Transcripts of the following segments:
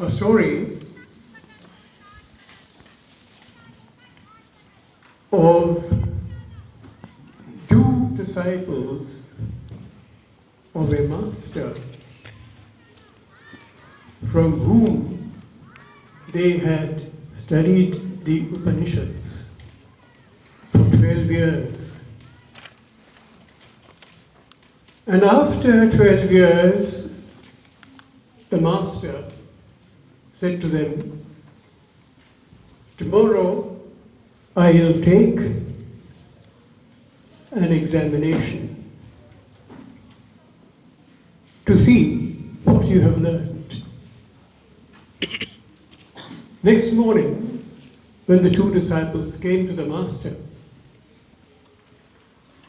a story of two disciples of a master from whom they had studied the Upanishads for 12 years. And after 12 years, the master said to them, "Tomorrow I will take an examination to see what you have learned." Next morning, when the two disciples came to the master,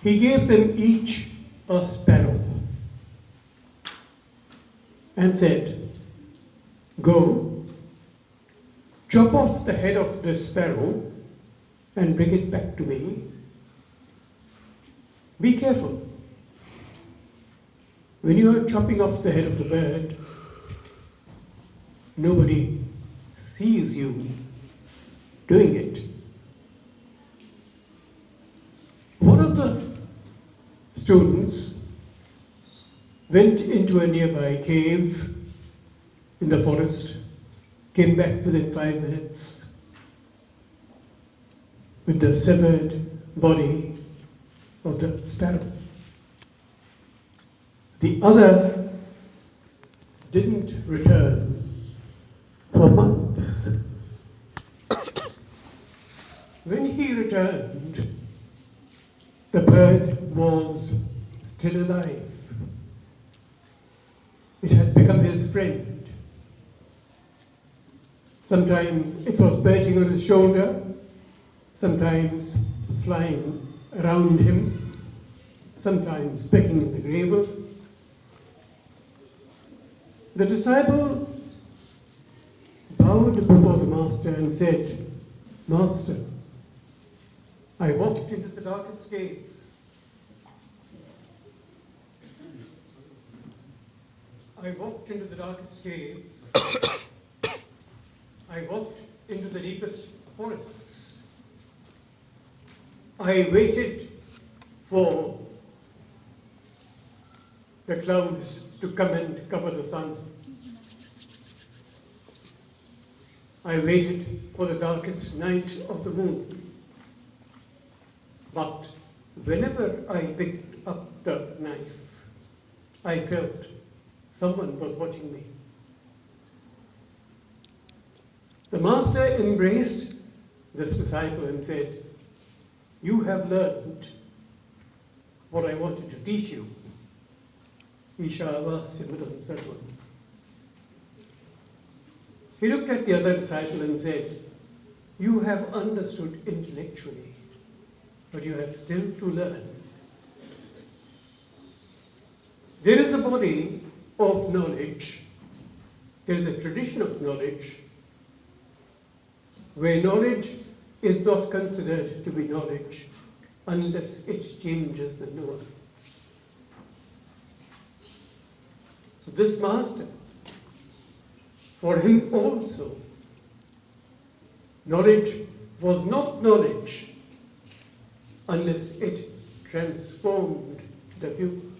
he gave them each a sparrow and said, "Go, chop off the head of this sparrow and bring it back to me. Be careful. When you are chopping off the head of the bird, nobody sees you doing it." One of the students went into a nearby cave in the forest, came back within 5 minutes with the severed body of the sparrow. The other didn't return for months. When he returned, the bird was still alive. It had become his friend. Sometimes it was perching on his shoulder, sometimes flying around him, sometimes pecking at the gravel. The disciple bowed before the master and said, "Master, I walked into the darkest caves. I walked into the darkest caves. I walked into the deepest forests. I waited for the clouds to come and cover the sun. I waited for the darkest night of the moon. But whenever I picked up the knife, I felt someone was watching me." The master embraced this disciple and said, "You have learned what I wanted to teach you. Ishavasya mudam sarvam." He looked at the other disciple and said, "You have understood intellectually, but you have still to learn. There is a body of knowledge, there is a tradition of knowledge, where knowledge is not considered to be knowledge unless it changes the knower." So this master, for him also, knowledge was not knowledge unless it transformed the view.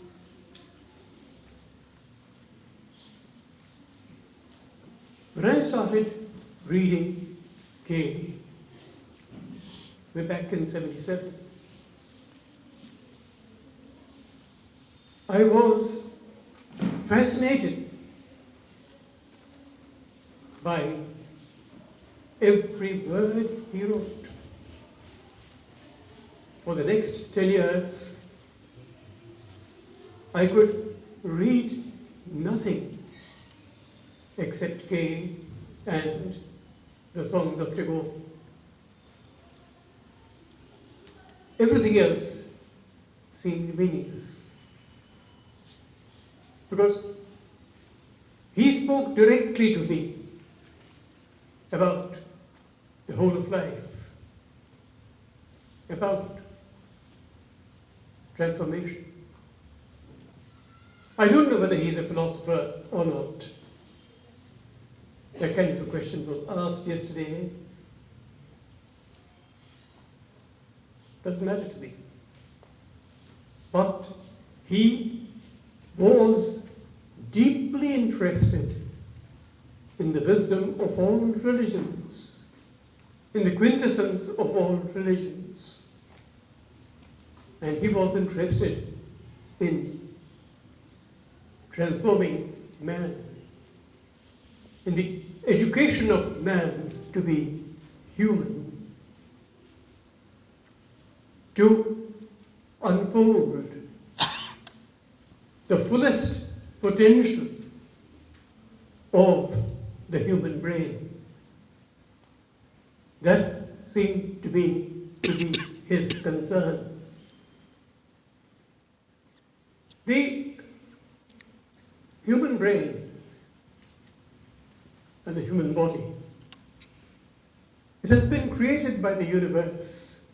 When I started reading K, way back in '77, I was fascinated by every word he wrote. For the next 10 years, I could read nothing except K and the songs of Tagore. Everything else seemed meaningless, because he spoke directly to me about the whole of life, about transformation. I don't know whether he's a philosopher or not, That kind of a question was asked yesterday. Doesn't matter to me. But he was deeply interested in the wisdom of all religions, in the quintessence of all religions. And he was interested in transforming man, in the education of man to be human, to unfold the fullest potential of the human brain. That seemed to be his concern. The human brain and the human body, it has been created by the universe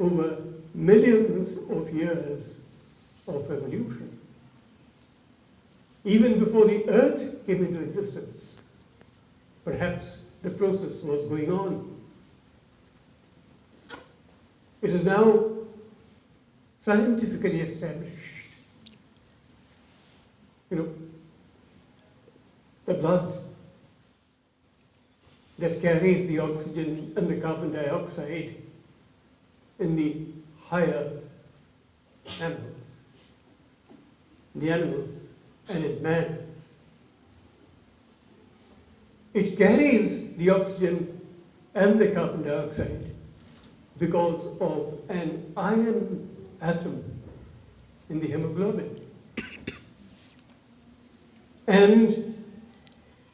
over millions of years of evolution. Even before the earth came into existence, perhaps the process was going on. It is now scientifically established. The blood that carries the oxygen and the carbon dioxide in the higher animals, and in man. It carries the oxygen and the carbon dioxide because of an iron atom in the hemoglobin. And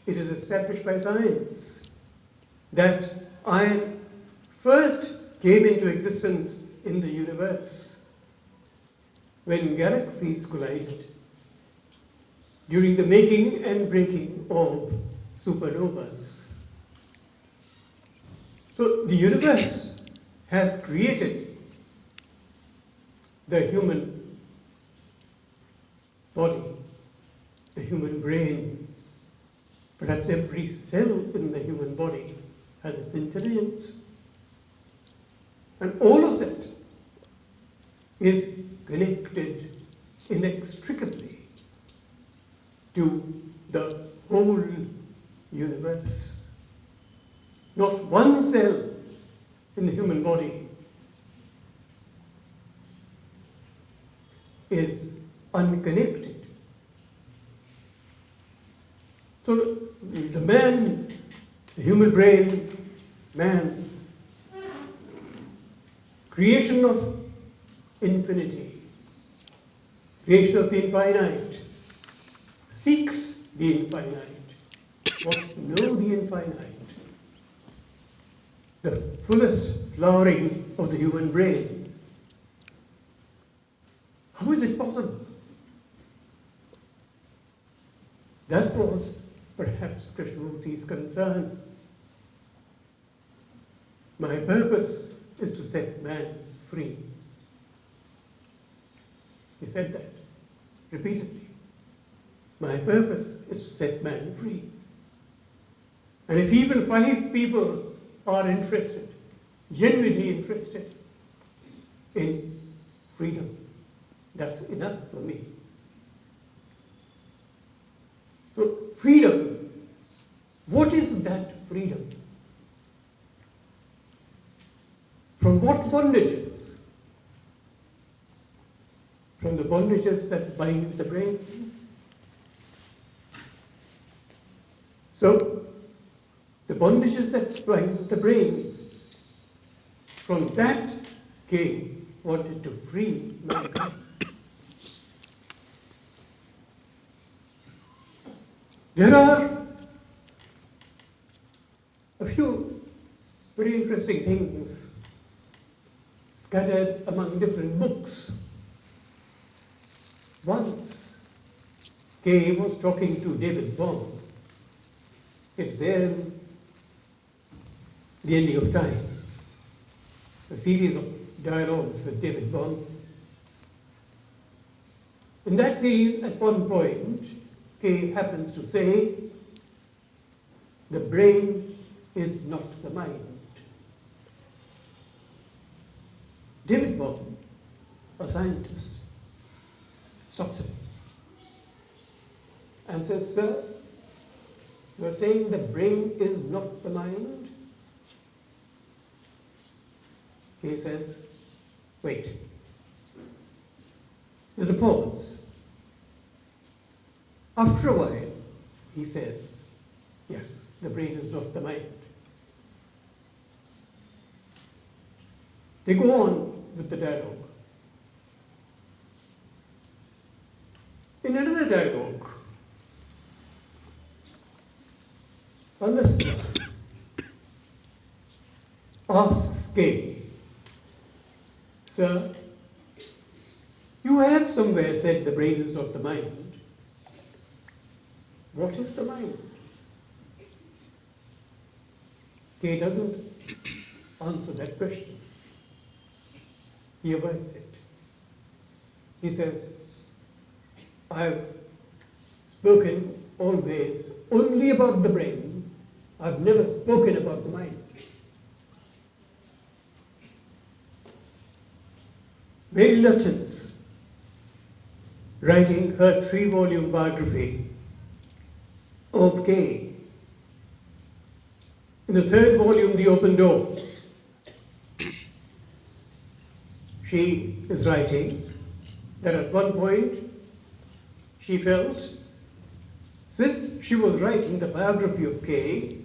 it is established by science that iron first came into existence in the universe when galaxies collided during the making and breaking of supernovas. So the universe has created the human body, the human brain. Perhaps every cell in the human body has its intelligence. And all of that is connected inextricably to the whole universe. Not one cell in the human body is unconnected. So the man, the human brain, man, creation of infinity, creation of the infinite, seeks the infinite, wants to know the infinite, the fullest flowering of the human brain. How is it possible? That was perhaps Krishnamurti's concern. My purpose is to set man free. He said that repeatedly. My purpose is to set man free. And if even 5 people are interested, genuinely interested in freedom, that's enough for me. So freedom, what is that freedom? From what bondages? From the bondages that bind the brain. So, the bondages that bind the brain, from that King wanted to free mankind. There are a few very interesting things scattered among different books. Once, Kay was talking to David Bohm. It's there in The Ending of Time, a series of dialogues with David Bohm. In that series, at one point, Kay happens to say the brain is not the mind. David Bohm, a scientist, stops him and says, "Sir, you are saying the brain is not the mind?" He says, "Wait." There's a pause. After a while, he says, "Yes, the brain is not the mind." They go on with the dialogue. In another dialogue, a listener asks Kay, "Sir, you have somewhere said the brain is not the mind. What is the mind?" Kay doesn't answer that question. He avoids it. He says, "I've spoken always only about the brain. I've never spoken about the mind." Mary Lutyens, writing her 3-volume biography of Kay, in the 3rd volume, The Open Door, she is writing that at one point she felt, since she was writing the biography of Kay,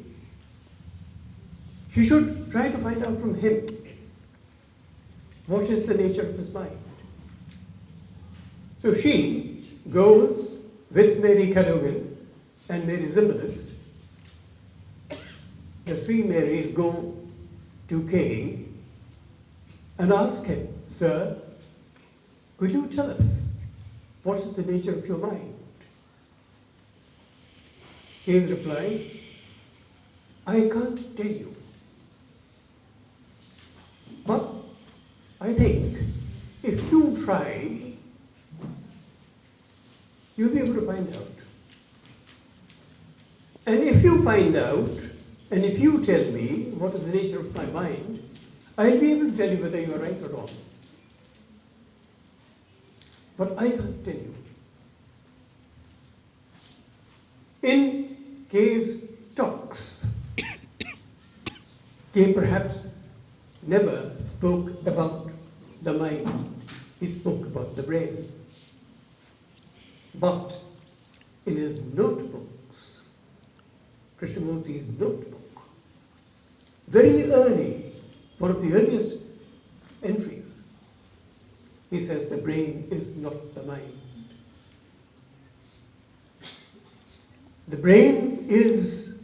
she should try to find out from him what is the nature of his mind. So she goes with Mary Cadogan and Mary Zimbalist. The 3 Marys go to Kay and ask him, "Sir, could you tell us what is the nature of your mind?" Kay's reply, "I can't tell you. But I think if you try, you'll be able to find out. And if you find out, and if you tell me what is the nature of my mind, I'll be able to tell you whether you are right or wrong. But I can't tell you." In Kay's talks, Kay perhaps never spoke about the mind. He spoke about the brain. But in his notebooks, Krishnamurti's notebook, very early, one of the earliest entries, he says the brain is not the mind. The brain is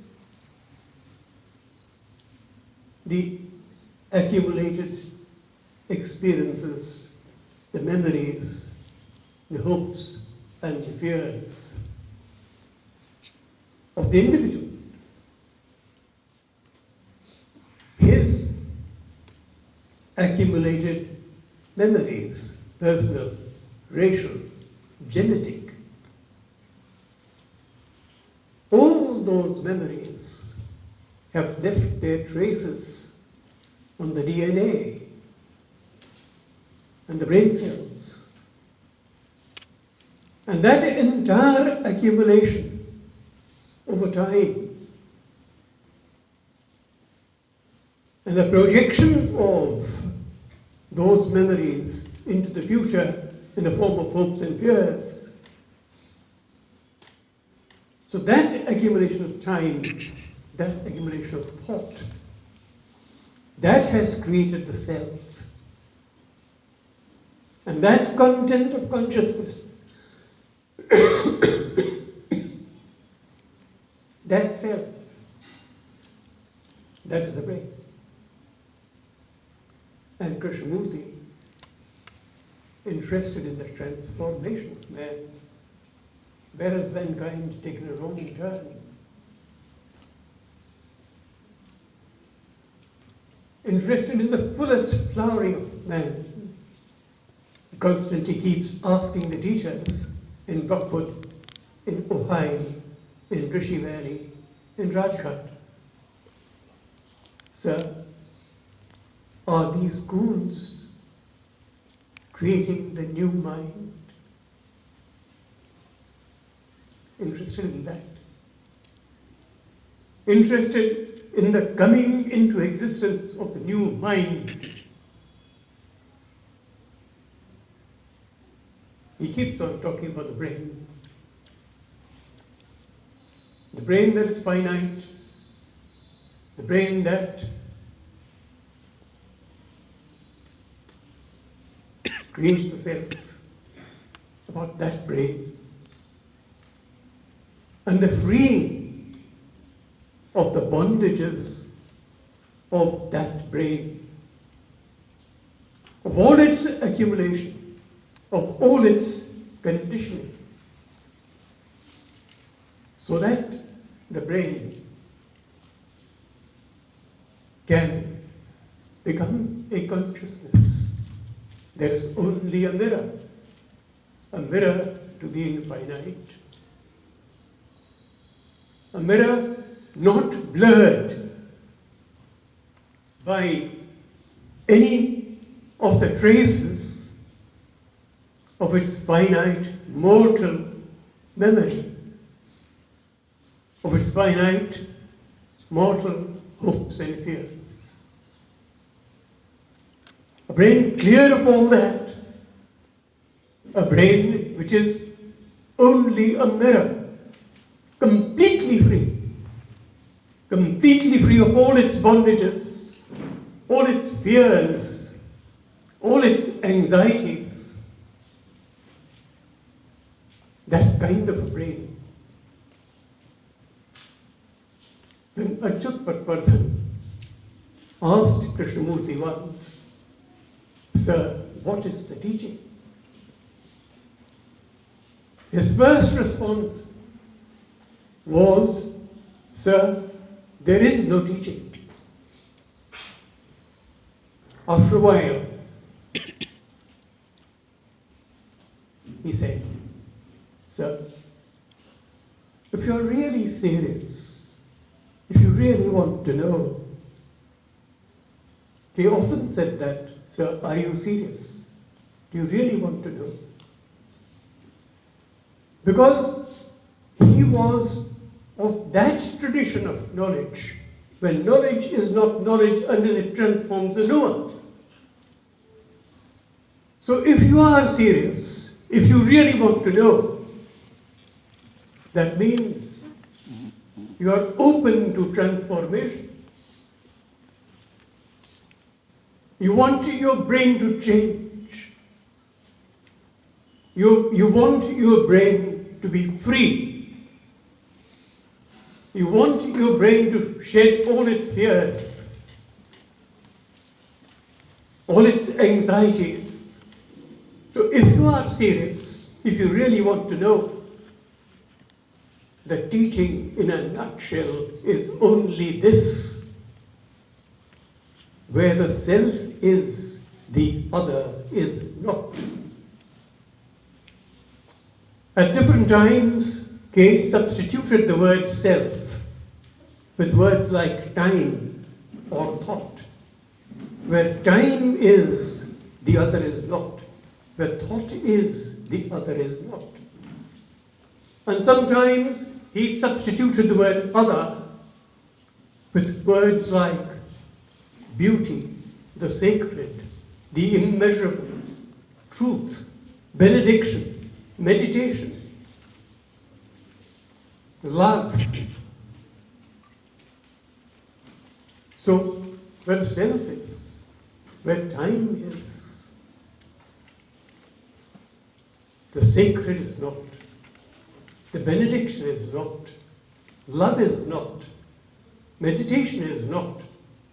the accumulated experiences, the memories, the hopes and the fears of the individual. His accumulated memories, personal, racial, genetic, all those memories have left their traces on the DNA and the brain cells. And that entire accumulation over time and the projection of those memories into the future in the form of hopes and fears. So that accumulation of time, that accumulation of thought, that has created the self. And that content of consciousness, that self, that is the brain. And Krishnamurti, interested in the transformation of man, where has mankind taken a wrong turn? Interested in the fullest flowering of man, he constantly keeps asking the teachers in Rockwood, in Ojai, in Rishi Valley, in Rajghat, Sir, are these schools creating the new mind? Interested in that. Interested in the coming into existence of the new mind. He keeps on talking about the brain. The brain that is finite, the brain that creates the self, about that brain. And the freeing of the bondages of that brain, of all its accumulation, of all its conditioning, so that the brain can become a consciousness. There is only a mirror to the infinite, a mirror not blurred by any of the traces of its finite mortal memory, of its finite mortal hopes and fears. A brain clear of all that, a brain which is only a mirror, completely free of all its bondages, all its fears, all its anxieties. That kind of a brain. When Achyut Patwardhan asked Krishnamurti once, "Sir, what is the teaching?" His first response was, "Sir, there is no teaching." After a while, he said, "Sir, if you're really serious, if you really want to know," he often said that, "Sir, are you serious? Do you really want to know?" Because he was of that tradition of knowledge, when knowledge is not knowledge until it transforms the knower. So if you are serious, if you really want to know, that means you are open to transformation. You want your brain to change. You want your brain to be free. You want your brain to shed all its fears, all its anxieties. So if you are serious, if you really want to know, the teaching in a nutshell is only this: where the self is, the other is not. At different times, Kate substituted the word self with words like time or thought. Where time is, the other is not. Where thought is, the other is not. And sometimes he substituted the word other with words like beauty, the sacred, the immeasurable, truth, benediction, meditation, love. So, where the self is, where time is, the sacred is not, the benediction is not, love is not, meditation is not,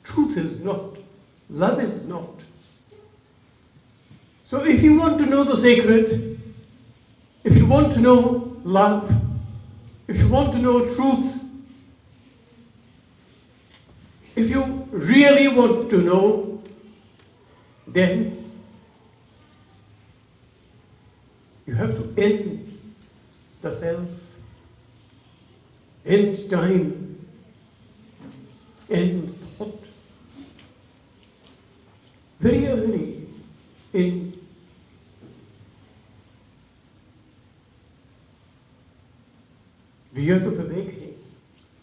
truth is not, love is not. So if you want to know the sacred, if you want to know love, if you want to know truth, if you really want to know, then you have to end the self, end time, end thought, very early in the years of awakening,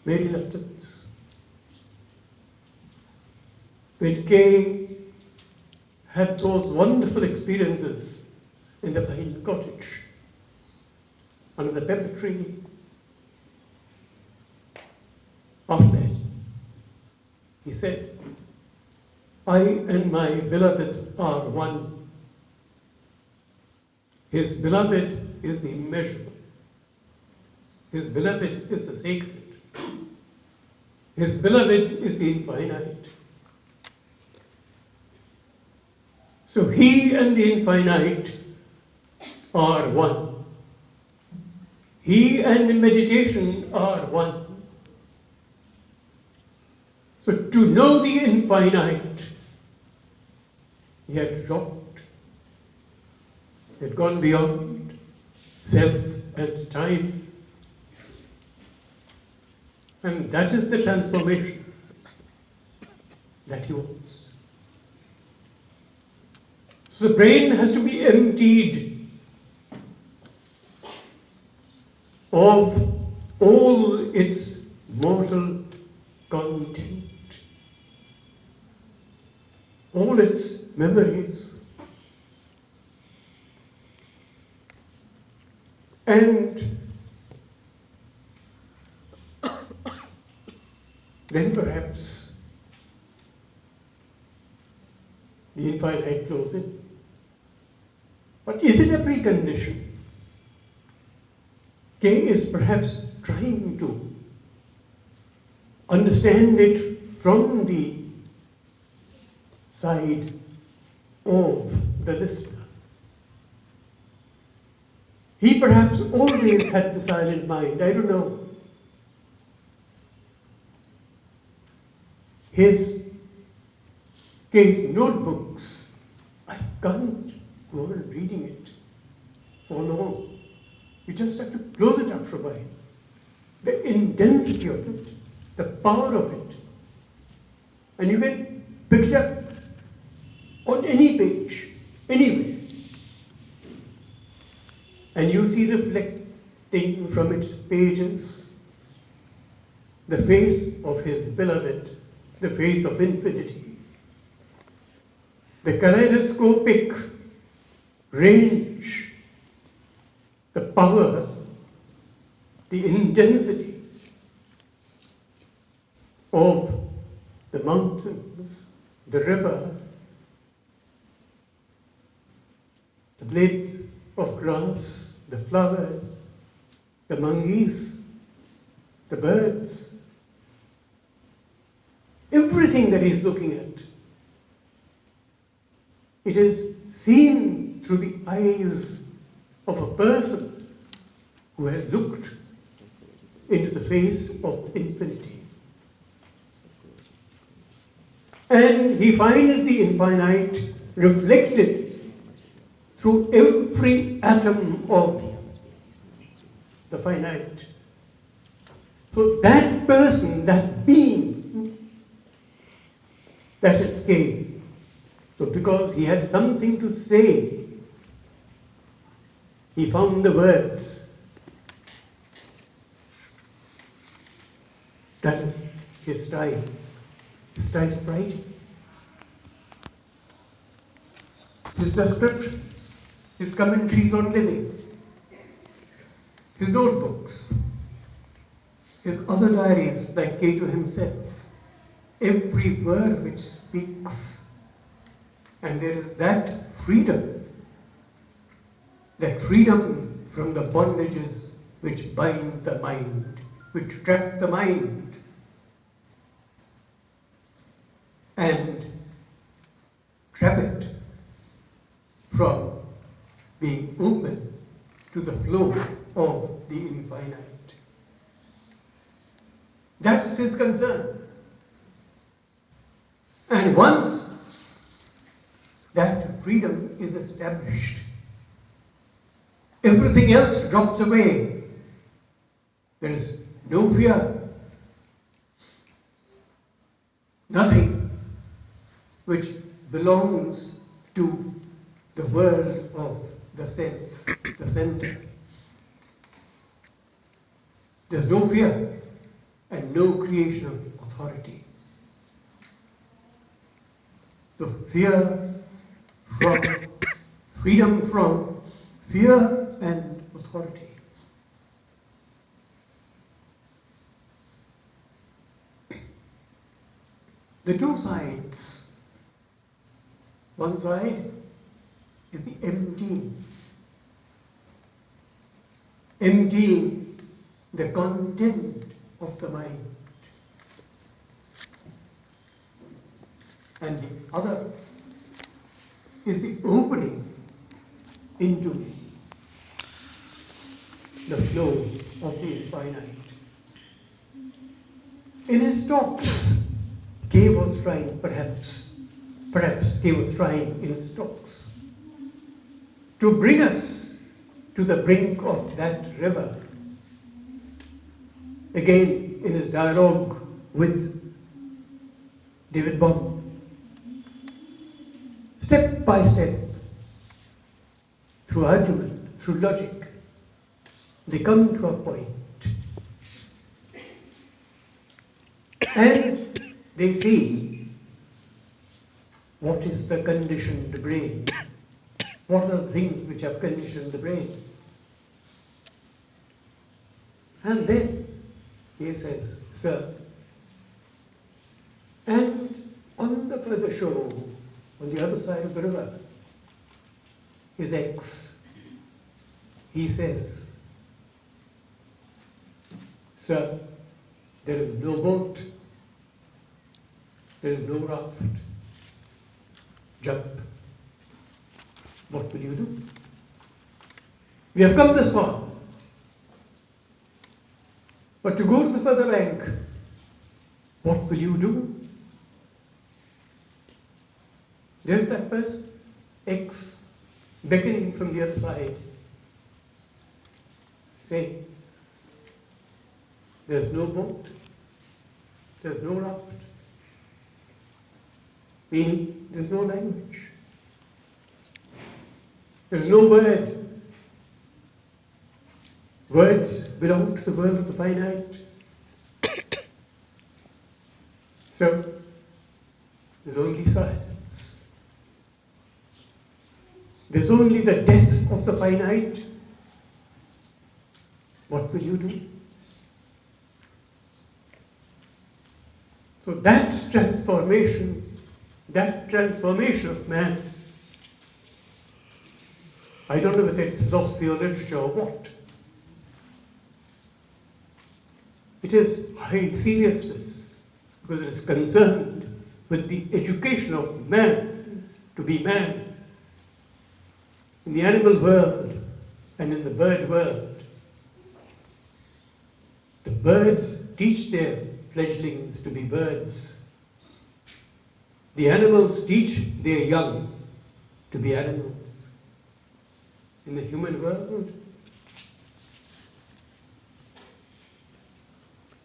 made reluctance. When Kay had those wonderful experiences in the pine cottage, under the pepper tree, after that, he said, I and my beloved are one. His beloved is the immeasurable. His beloved is the sacred. His beloved is the infinite. So he and the infinite are one. He and meditation are one. So to know the infinite, he had dropped, he had gone beyond self and time. And that is the transformation that he wants. So the brain has to be emptied of all its mortal content, all its memories. And then perhaps the infinite flows in. But is it a precondition? Kay is perhaps trying to understand it from the side of the listener. He perhaps always had the silent mind, I don't know. His notebooks, I can't go on reading it for long. You just have to close it up for a while. The intensity of it, the power of it. And you can pick it up on any page, anywhere. And you see reflecting from its pages the face of his beloved, the face of infinity. The kaleidoscopic range, the power, the intensity of the mountains, the river, the blades of grass, the flowers, the monkeys, the birds, everything that he's looking at. It is seen through the eyes of a person who has looked into the face of infinity. And he finds the infinite reflected through every atom of the finite. So that person, that being, that is Kay. So because he had something to say, he found the words. That is his style of writing. His descriptions, his commentaries on living, his notebooks, his other diaries like Kay to himself, every word which speaks. And there is that freedom from the bondages which bind the mind, which trap the mind, and trap it from being open to the flow of the infinite. That's his concern. And once that freedom is established, everything else drops away. There is no fear, nothing which belongs to the world of the self, the center. There's no fear and no creation of authority. So freedom from fear and authority. The two sides. One side is the emptying the content of the mind. And the other is the opening into the flow of the infinite. In his talks, Cave was trying, perhaps Cave was trying in his talks to bring us to the brink of that river. Again, in his dialogue with David Bohm, step by step, through argument, through logic, they come to a point. And they see what is the conditioned brain, what are the things which have conditioned the brain. And then he says, sir, and on the further shore, on the other side of the river, is X. He says, sir, there is no boat, there is no raft. Jump. What will you do? We have come this far. But to go to the further bank, what will you do? There's that person, X, beckoning from the other side, saying, there's no boat, there's no raft, meaning there's no language, there's no word. Words belong to the world of the finite. So, there's only silence. There's only the death of the finite. What will you do? So that transformation of man, I don't know whether it's philosophy or literature or what. It is high seriousness because it is concerned with the education of man to be man. In the animal world and in the bird world, the birds teach their fledglings to be birds. The animals teach their young to be animals. In the human world,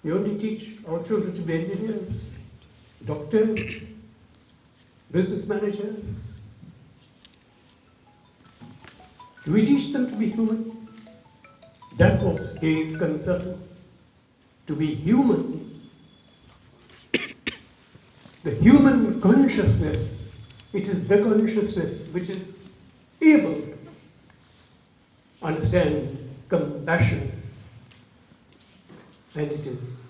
we only teach our children to be engineers, doctors, business managers. Do we teach them to be human? That was his concern, to be human. The human consciousness, it is the consciousness which is able to understand compassion, and it is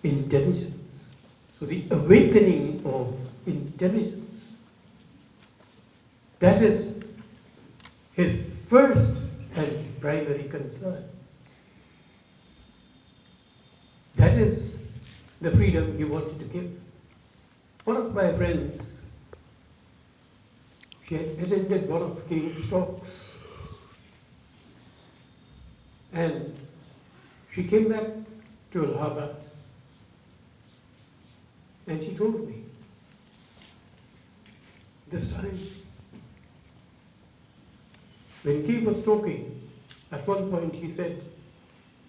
intelligence. So the awakening of intelligence, that is his first and primary concern. That is the freedom he wanted to give. One of my friends, she had attended one of King's talks, and she came back to Allahabad, and she told me, this time, when King was talking, at one point he said,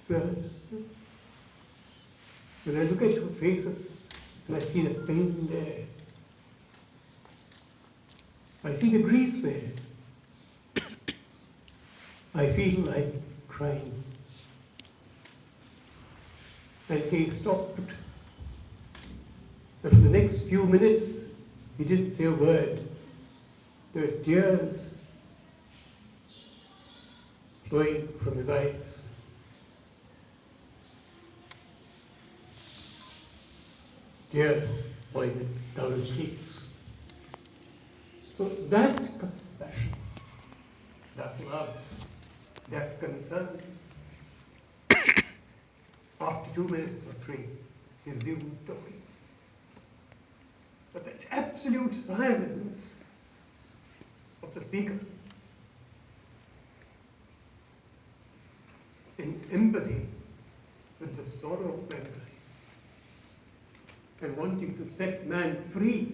sirs, when I look at your faces, and I see the pain there, I see the grief there. I feel like crying. And he stopped. And for the next few minutes, he didn't say a word. There were tears flowing from his eyes. Tears flowing down his cheeks. So that compassion, that love, that concern, after 2 minutes or 3, he resumed talking. But that absolute silence of the speaker, in empathy with the sorrow of mankind, and wanting to set man free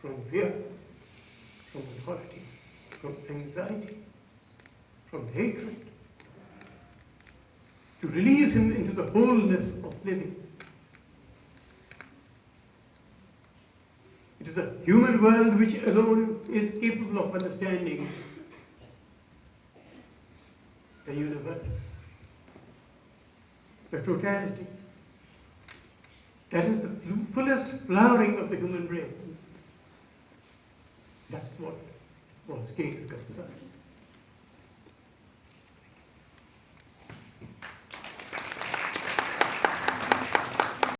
from fear, from authority, from anxiety, from hatred, to release him into the wholeness of living. It is the human world which alone is capable of understanding the universe, the totality. That is the fullest flowering of the human brain. That's what King's concern.